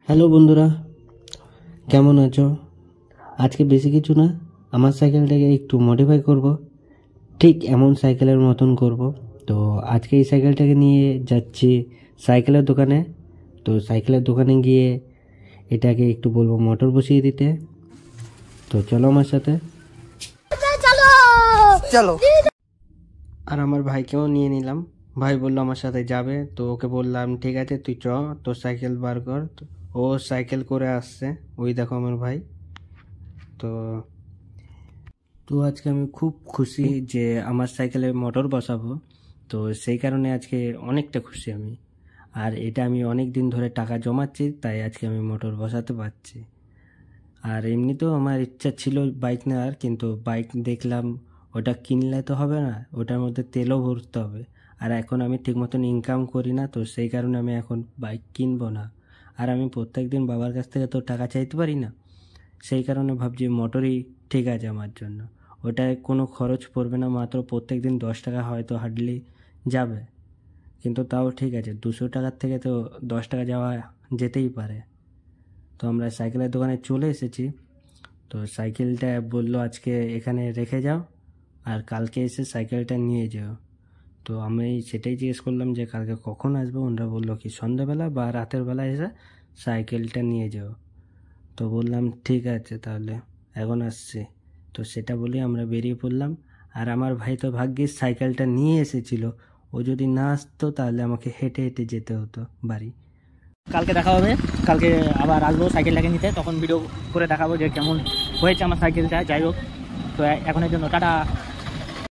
Hello বন্ধুরা, কেমন আছো? আজকে বেশি কিছু না, আমার সাইকেলটাকে একটু মডিফাই করব, ঠিক এমন সাইকেলের মতন করব। তো আজকে এই সাইকেলটাকে নিয়ে যাচ্ছি সাইকেলের দোকানে। তো সাইকেলের দোকানে গিয়ে এটাকে একটু বলবো মোটর বসিয়ে দিতে। তো চলো আমার সাথে, চলো। আর আমার ভাইকেও নিয়ে নিলাম। ভাই বললো আমার সাথে যাবে, তো ওকে বললাম ঠিক আছে তুই চ, তোর সাইকেল বার কর। ও সাইকেল করে আসছে, ওই দেখো আমার ভাই। তো তো আজকে আমি খুব খুশি যে আমার সাইকেলে মোটর বসাবো। তো সেই কারণে আজকে অনেকটা খুশি আমি। আর এটা আমি অনেক দিন ধরে টাকা জমাচ্ছি, তাই আজকে আমি মোটর বসাতে পারছি। আর এমনিতেও আমার ইচ্ছা ছিল বাইক নেওয়ার, কিন্তু বাইক দেখলাম ওটা কিনলে তো হবে না, ওটার মধ্যে তেলও ভরতে হবে। আর এখন আমি ঠিক মতন ইনকাম করি না, তো সেই কারণে আমি এখন বাইক কিনবো না। আর আমি প্রত্যেক দিন বাবার কাছ থেকে তো টাকা চাইতে পারি না, সেই কারণে ভাবছি মোটরই ঠিক আছে আমার জন্য। ওটায় কোনো খরচ পড়বে না, মাত্র প্রত্যেক দিন 10 টাকা হয়তো হার্ডলি যাবে, কিন্তু তাও ঠিক আছে। 200 টাকার থেকে তো 10 টাকা যাওয়া যেতেই পারে। তো আমরা সাইকেলের দোকানে চলে এসেছি। তো সাইকেলটা বললো আজকে এখানে রেখে যাও, আর কালকে এসে সাইকেলটা নিয়ে যাও। তো আমি সেটাই জিজ্ঞেস করলাম যে কালকে কখন আসবো। ওনারা বললো কি সন্ধ্যাবেলা বা রাতের বেলা এসে সাইকেলটা নিয়ে যাও। তো বললাম ঠিক আছে তাহলে, এখন আসছি। তো সেটা বলে আমরা বেরিয়ে পড়লাম। আর আমার ভাই তো ভাগ্যিস সাইকেলটা নিয়ে এসেছিল, ও যদি না আসতো তাহলে আমাকে হেঁটে হেঁটে যেতে হতো বাড়ি। কালকে দেখা হবে, কালকে আবার আসবো সাইকেলটাকে নিতে, তখন ভিডিও করে দেখাবো যে কেমন হয়েছে আমার সাইকেলটা। যাই হোক, তো এখনের জন্য টাটা।